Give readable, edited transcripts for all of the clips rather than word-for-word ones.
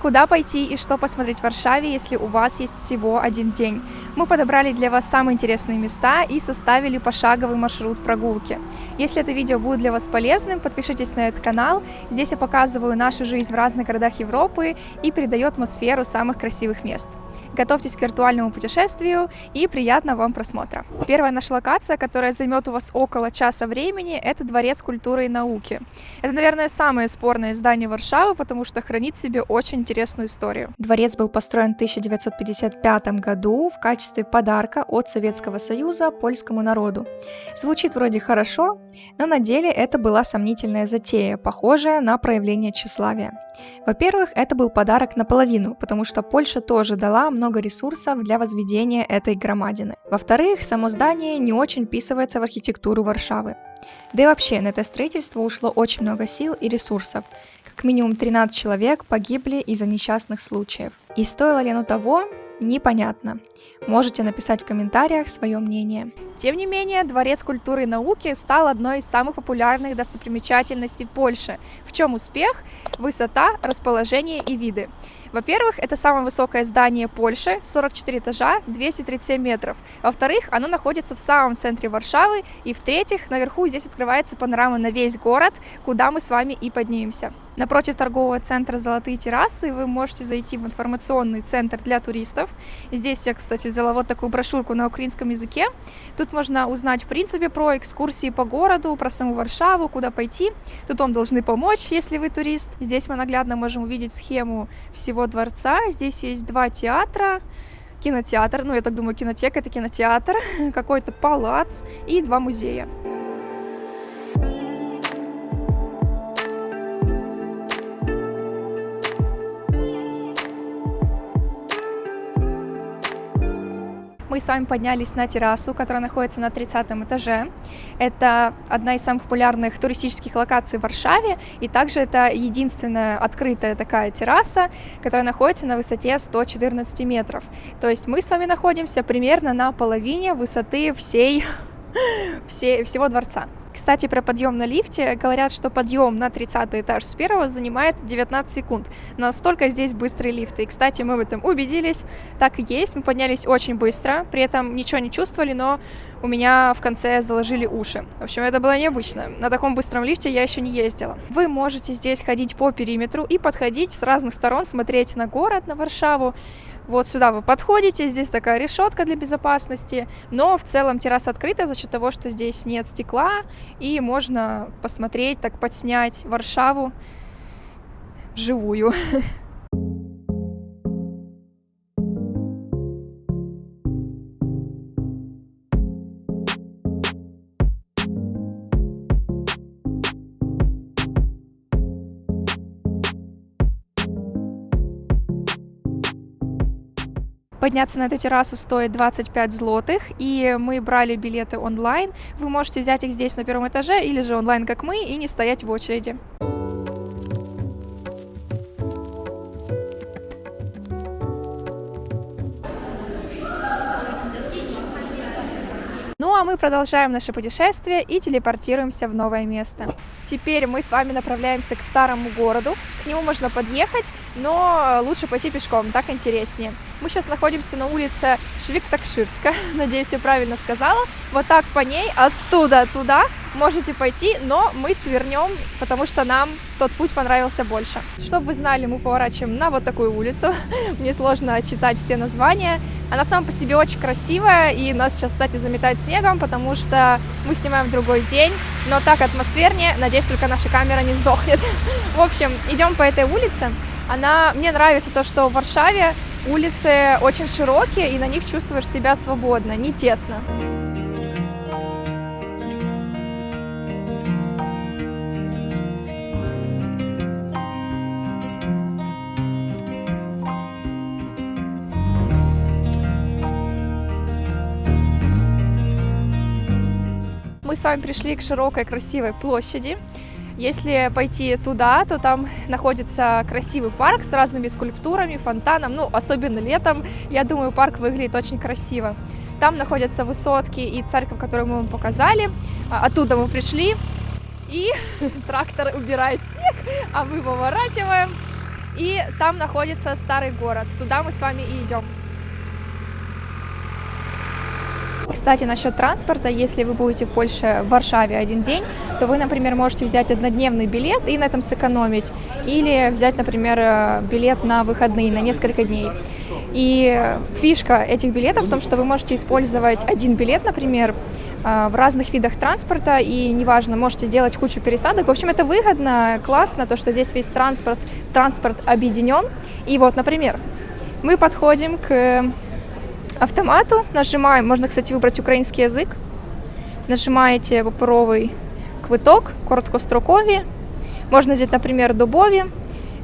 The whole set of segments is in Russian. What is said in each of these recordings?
Куда пойти и что посмотреть в Варшаве, если у вас есть всего один день? Мы подобрали для вас самые интересные места и составили пошаговый маршрут прогулки. Если это видео будет для вас полезным, подпишитесь на этот канал. Здесь я показываю нашу жизнь в разных городах Европы и передаю атмосферу самых красивых мест. Готовьтесь к виртуальному путешествию и приятного вам просмотра. Первая наша локация, которая займет у вас около часа времени, это Дворец культуры и науки. Это, наверное, самое спорное здание Варшавы, потому что хранит в себе очень интересную историю. Дворец был построен в 1955 году в качестве подарка от Советского Союза польскому народу. Звучит вроде хорошо, но на деле это была сомнительная затея, похожая на проявление тщеславия. Во-первых, это был подарок наполовину, потому что Польша тоже дала много ресурсов для возведения этой громадины. Во-вторых, само здание не очень вписывается в архитектуру Варшавы. Да и вообще, на это строительство ушло очень много сил и ресурсов. Как минимум 13 человек погибли из-за несчастных случаев. И стоило ли оно того? Непонятно. Можете написать в комментариях свое мнение. Тем не менее, Дворец культуры и науки стал одной из самых популярных достопримечательностей Польши. В чем успех? Высота, расположение и виды. Во-первых, это самое высокое здание Польши, 44 этажа, 237 метров. Во-вторых, оно находится в самом центре Варшавы. И в-третьих, наверху здесь открывается панорама на весь город, куда мы с вами и поднимемся. Напротив торгового центра «Золотые террасы» вы можете зайти в информационный центр для туристов. Здесь я, кстати, взяла вот такую брошюрку на украинском языке. Тут можно узнать, в принципе, про экскурсии по городу, про саму Варшаву, куда пойти. Тут вам должны помочь, если вы турист. Здесь мы наглядно можем увидеть схему всего дворца. Здесь есть два театра, кинотеатр, ну я так думаю, кинотека — это кинотеатр, какой-то палац и два музея. Мы с вами поднялись на террасу, которая находится на 30 этаже. Это одна из самых популярных туристических локаций в Варшаве, и также это единственная открытая такая терраса, которая находится на высоте 114 метров. То есть мы с вами находимся примерно на половине высоты всего дворца. Кстати, про подъем на лифте. Говорят, что подъем на 30 этаж с первого занимает 19 секунд. Настолько здесь быстрые лифты. И, кстати, мы в этом убедились. Так и есть. Мы поднялись очень быстро. При этом ничего не чувствовали, но у меня в конце заложили уши. В общем, это было необычно. На таком быстром лифте я еще не ездила. Вы можете здесь ходить по периметру и подходить с разных сторон, смотреть на город, на Варшаву. Вот сюда вы подходите, здесь такая решетка для безопасности, но в целом терраса открыта за счет того, что здесь нет стекла, и можно посмотреть, так подснять Варшаву вживую. Подняться на эту террасу стоит 25 злотых, и мы брали билеты онлайн. Вы можете взять их здесь на первом этаже, или же онлайн, как мы, и не стоять в очереди. Ну а мы продолжаем наше путешествие и телепортируемся в новое место. Теперь мы с вами направляемся к старому городу. К нему можно подъехать, но лучше пойти пешком, так интереснее. Мы сейчас находимся на улице Швик-Такширска, надеюсь, я правильно сказала. Вот так по ней, оттуда туда можете пойти, но мы свернем, потому что нам тот путь понравился больше. Чтобы вы знали, мы поворачиваем на вот такую улицу. Мне сложно читать все названия. Она сама по себе очень красивая, и нас сейчас, кстати, заметает снегом, потому что мы снимаем в другой день, но так атмосфернее. Надеюсь, только наша камера не сдохнет. В общем, идем по этой улице. Мне нравится то, что в Варшаве улицы очень широкие, и на них чувствуешь себя свободно, не тесно. Мы с вами пришли к широкой красивой площади. Если пойти туда, то там находится красивый парк с разными скульптурами, фонтаном. Ну, особенно летом, я думаю, парк выглядит очень красиво. Там находятся высотки и церковь, которую мы вам показали. Оттуда мы пришли, и трактор убирает снег, а мы поворачиваем. И там находится старый город. Туда мы с вами и идем. Кстати, насчет транспорта, если вы будете в Польше, в Варшаве один день, то вы, например, можете взять однодневный билет и на этом сэкономить. Или взять, например, билет на выходные, на несколько дней. И фишка этих билетов в том, что вы можете использовать один билет, например, в разных видах транспорта, и неважно, можете делать кучу пересадок. В общем, это выгодно, классно, то, что здесь весь транспорт объединен. И вот, например, мы подходим к автомату, нажимаем, можно, кстати, выбрать украинский язык, нажимаете паперовый квиток, короткострокові, можно взять, например, добові.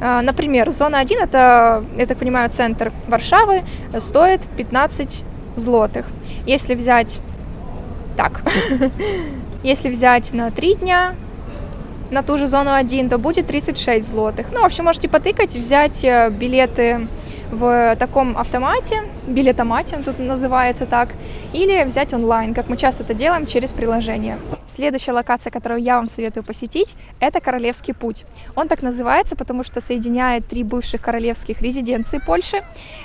Например, зона 1, это, я так понимаю, центр Варшавы, стоит 15 злотых. Если взять если взять на 3 дня на ту же зону 1, то будет 36 злотых. Ну, в общем, можете потыкать, взять билеты в таком автомате, билетомате, тут называется так, или взять онлайн, как мы часто это делаем через приложение. Следующая локация, которую я вам советую посетить, это Королевский путь. Он так называется, потому что соединяет 3 бывших королевских резиденции Польши,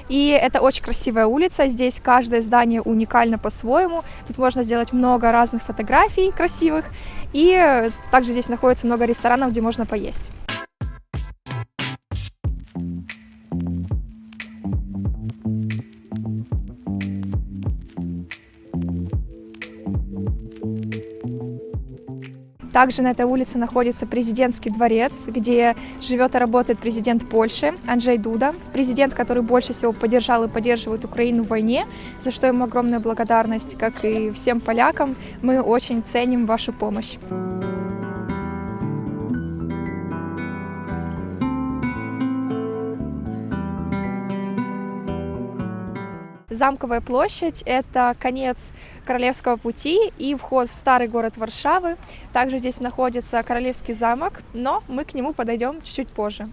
и это очень красивая улица, здесь каждое здание уникально по-своему, тут можно сделать много разных фотографий красивых, и также здесь находится много ресторанов, где можно поесть. Также на этой улице находится президентский дворец, где живет и работает президент Польши Анджей Дуда, президент, который больше всего поддержал и поддерживает Украину в войне, за что ему огромная благодарность, как и всем полякам. Мы очень ценим вашу помощь. Замковая площадь – это конец Королевского пути и вход в старый город Варшавы. Также здесь находится Королевский замок, но мы к нему подойдем чуть-чуть позже.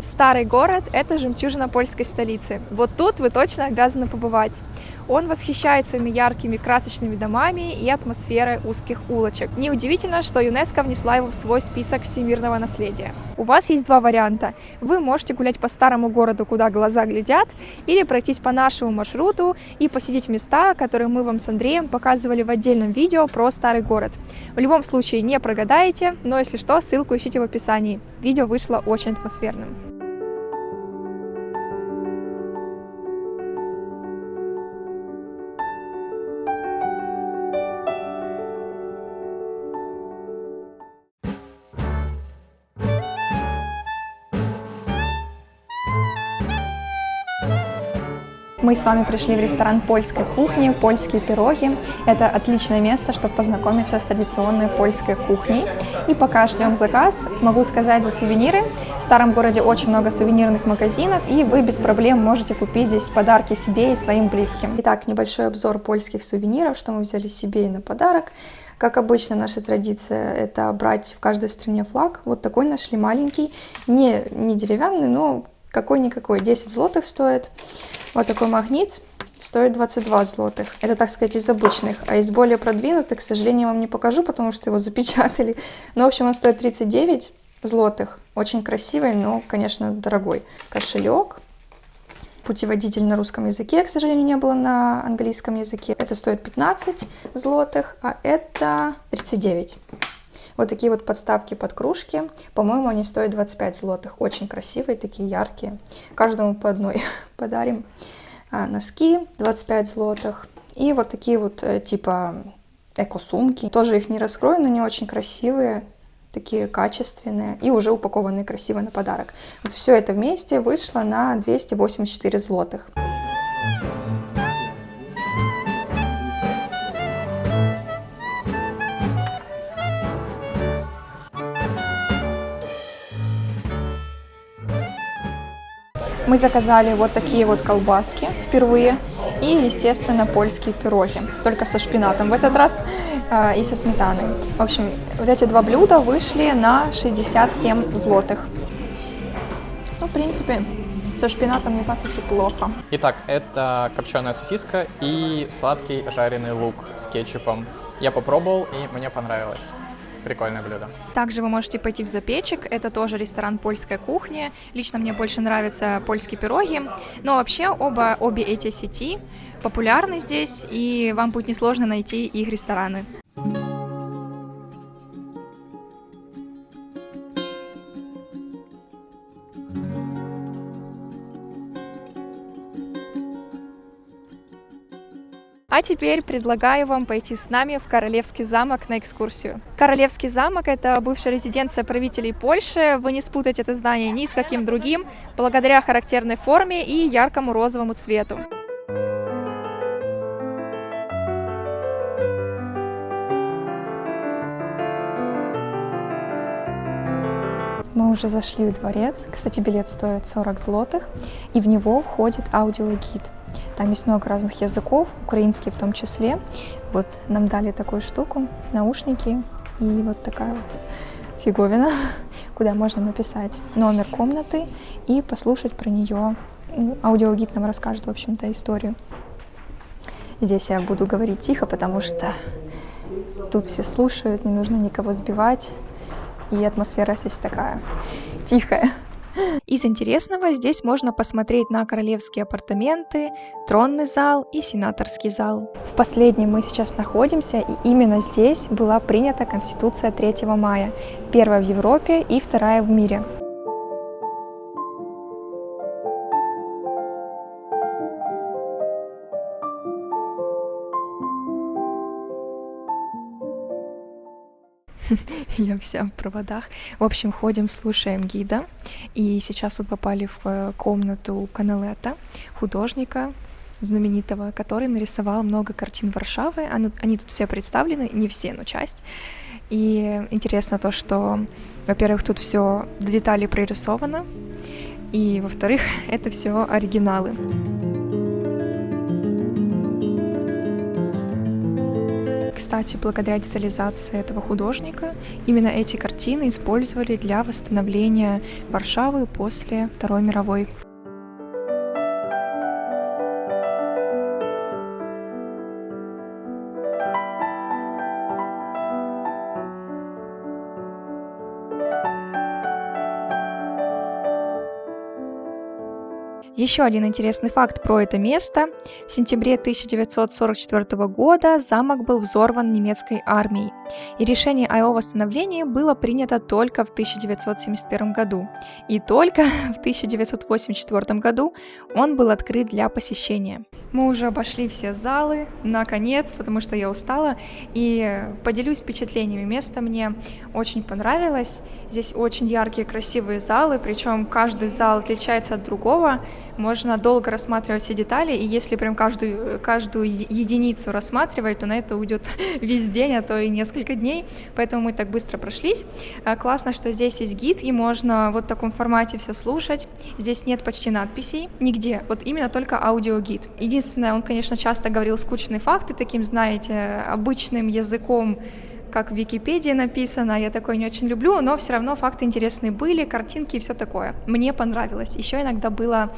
Старый город – это жемчужина польской столицы. Вот тут вы точно обязаны побывать. Он восхищает своими яркими красочными домами и атмосферой узких улочек. Неудивительно, что ЮНЕСКО внесла его в свой список всемирного наследия. У вас есть 2 варианта. Вы можете гулять по старому городу, куда глаза глядят, или пройтись по нашему маршруту и посетить места, которые мы вам с Андреем показывали в отдельном видео про старый город. В любом случае не прогадаете, но если что, ссылку ищите в описании. Видео вышло очень атмосферным. Мы с вами пришли в ресторан польской кухни, польские пироги. Это отличное место, чтобы познакомиться с традиционной польской кухней. И пока ждем заказ, могу сказать за сувениры. В старом городе очень много сувенирных магазинов, и вы без проблем можете купить здесь подарки себе и своим близким. Итак, небольшой обзор польских сувениров, что мы взяли себе и на подарок. Как обычно, наша традиция – это брать в каждой стране флаг. Вот такой нашли маленький, не деревянный, но какой-никакой, 10 злотых стоит. Вот такой магнит стоит 22 злотых. Это, так сказать, из обычных. А из более продвинутых, к сожалению, вам не покажу, потому что его запечатали. Но, в общем, он стоит 39 злотых. Очень красивый, но, конечно, дорогой. Кошелек. Путеводитель на русском языке, к сожалению, не было на английском языке. Это стоит 15 злотых, а это 39. Вот такие вот подставки под кружки. По-моему, они стоят 25 злотых. Очень красивые, такие яркие. Каждому по одной подарим. Носки 25 злотых. И вот такие вот типа эко-сумки. Тоже их не раскрою, но они очень красивые. Такие качественные и уже упакованные красиво на подарок. Вот все это вместе вышло на 284 злотых. Мы заказали вот такие вот колбаски впервые и, естественно, польские пироги, только со шпинатом в этот раз и со сметаной. В общем, вот эти два блюда вышли на 67 злотых. Ну, в принципе, со шпинатом не так уж и плохо. Итак, это копченая сосиска и сладкий жареный лук с кетчупом. Я попробовал, и мне понравилось. Прикольное блюдо. Также вы можете пойти в Запечек, это тоже ресторан польской кухни. Лично мне больше нравятся польские пироги, но вообще обе эти сети популярны здесь, и вам будет несложно найти их рестораны. А теперь предлагаю вам пойти с нами в Королевский замок на экскурсию. Королевский замок – это бывшая резиденция правителей Польши. Вы не спутаете это здание ни с каким другим, благодаря характерной форме и яркому розовому цвету. Мы уже зашли в дворец. Кстати, билет стоит 40 злотых, и в него входит аудиогид. Там есть много разных языков, украинский в том числе. Вот нам дали такую штуку, наушники и вот такая вот фиговина, куда можно написать номер комнаты и послушать про нее. Аудиогид нам расскажет, в общем-то, историю. Здесь я буду говорить тихо, потому что тут все слушают, не нужно никого сбивать. И атмосфера здесь такая тихая. Из интересного здесь можно посмотреть на королевские апартаменты, тронный зал и сенаторский зал. В последнем мы сейчас находимся, и именно здесь была принята Конституция 3 мая, первая в Европе и вторая в мире. Я вся в проводах. В общем, ходим, слушаем гида. И сейчас вот попали в комнату Каналета, художника знаменитого, который нарисовал много картин Варшавы. Они тут все представлены, не все, но часть. И интересно то, что, во-первых, тут все до деталей прорисовано, и, во-вторых, это все оригиналы. Кстати, благодаря детализации этого художника, именно эти картины использовали для восстановления Варшавы после Второй мировой. Еще один интересный факт про это место. В сентябре 1944 года замок был взорван немецкой армией, и решение о его восстановлении было принято только в 1971 году. И только в 1984 году он был открыт для посещения. Мы уже обошли все залы, наконец, потому что я устала, и поделюсь впечатлениями. Место мне очень понравилось. Здесь очень яркие, красивые залы, причем каждый зал отличается от другого. Можно долго рассматривать все детали, и если прям каждую единицу рассматривать, то на это уйдет весь день, а то и несколько дней, поэтому мы так быстро прошлись. Классно, что здесь есть гид, и можно вот в таком формате все слушать. Здесь нет почти надписей, нигде, вот именно только аудиогид. Единственное, он, конечно, часто говорил скучные факты, таким, знаете, обычным языком, как в Википедии написано, я такое не очень люблю, но все равно факты интересные были, картинки и все такое. Мне понравилось. Еще иногда было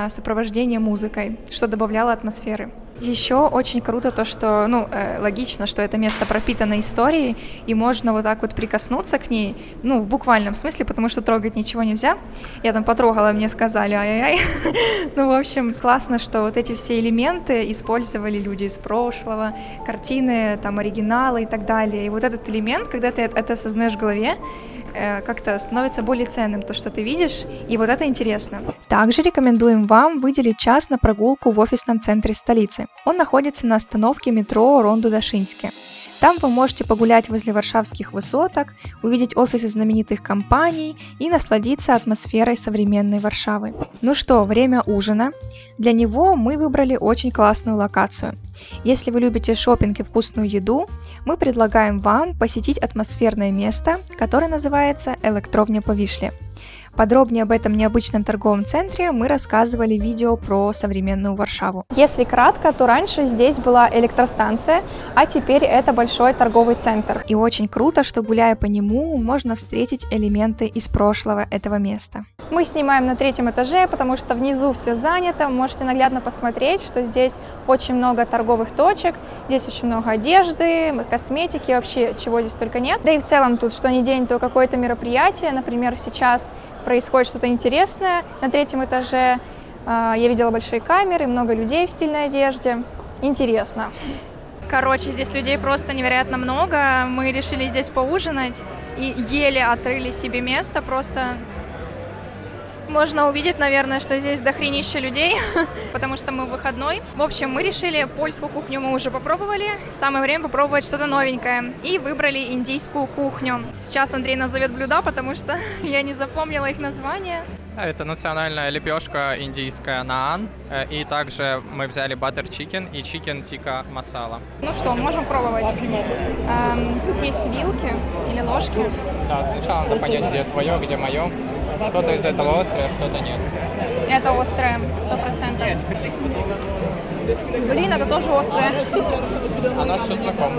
сопровождение музыкой, что добавляло атмосферы. Еще очень круто то, что, логично, что это место пропитано историей, и можно вот так вот прикоснуться к ней, в буквальном смысле, потому что трогать ничего нельзя. Я там потрогала, мне сказали, ай-яй-яй. В общем, классно, что вот эти все элементы использовали люди из прошлого, картины, там, оригиналы и так далее. И вот этот элемент, когда ты это осознаешь в голове, как-то становится более ценным, то, что ты видишь, и вот это интересно. Также рекомендуем вам выделить час на прогулку в офисном центре столицы. Он находится на остановке метро Рондо-Дашинске. Там вы можете погулять возле варшавских высоток, увидеть офисы знаменитых компаний и насладиться атмосферой современной Варшавы. Ну что, время ужина. Для него мы выбрали очень классную локацию. Если вы любите шопинг и вкусную еду, мы предлагаем вам посетить атмосферное место, которое называется Электровня по Вишле. Подробнее об этом необычном торговом центре мы рассказывали в видео про современную Варшаву. Если кратко, то раньше здесь была электростанция, а теперь это большой торговый центр. И очень круто, что гуляя по нему, можно встретить элементы из прошлого этого места. Мы снимаем на 3-м этаже, потому что внизу все занято. Можете наглядно посмотреть, что здесь очень много торговых точек, здесь очень много одежды, косметики, вообще чего здесь только нет. Да и в целом тут что ни день, то какое-то мероприятие. Например, сейчас происходит что-то интересное на 3-м этаже. Я видела большие камеры, много людей в стильной одежде. Интересно. Короче, здесь людей просто невероятно много. Мы решили здесь поужинать и еле отрыли себе место. Просто можно увидеть, наверное, что здесь дохренища людей, потому что мы в выходной. В общем, мы решили, польскую кухню мы уже попробовали. Самое время попробовать что-то новенькое. И выбрали индийскую кухню. Сейчас Андрей назовет блюда, потому что я не запомнила их название. Это национальная лепешка индийская наан. И также мы взяли баттер чикен и чикен тикка масала. Ну что, можем пробовать. Тут есть вилки или ложки. Да, сначала надо понять, где твое, где мое. Что-то из этого острое, что-то нет. Это острое, 100%. Блин, это тоже острое. Она с чесноком.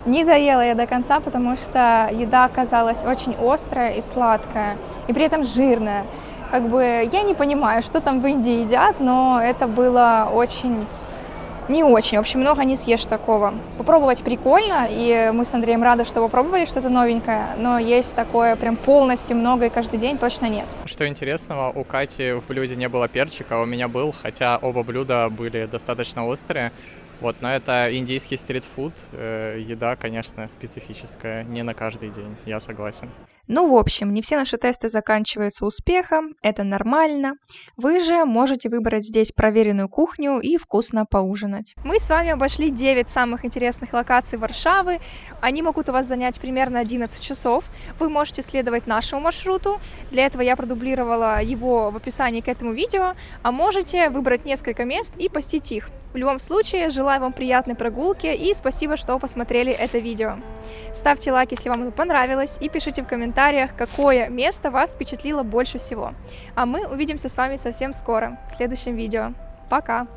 Не доела я до конца, потому что еда оказалась очень острая и сладкая, и при этом жирная. Как бы я не понимаю, что там в Индии едят, но это было очень... не очень. В общем, много не съешь такого. Попробовать прикольно, и мы с Андреем рады, что попробовали что-то новенькое, но есть такое прям полностью много и каждый день точно нет. Что интересного, у Кати в блюде не было перчика, а у меня был, хотя оба блюда были достаточно острые. Вот, но это индийский стритфуд, еда, конечно, специфическая, не на каждый день, я согласен. Ну, в общем, не все наши тесты заканчиваются успехом, это нормально. Вы же можете выбрать здесь проверенную кухню и вкусно поужинать. Мы с вами обошли 9 самых интересных локаций Варшавы. Они могут у вас занять примерно 11 часов. Вы можете следовать нашему маршруту. Для этого я продублировала его в описании к этому видео. А можете выбрать несколько мест и посетить их. В любом случае, желаю вам приятной прогулки и спасибо, что посмотрели это видео. Ставьте лайк, если вам оно понравилось, и пишите в комментариях, какое место вас впечатлило больше всего. А мы увидимся с вами совсем скоро, в следующем видео. Пока!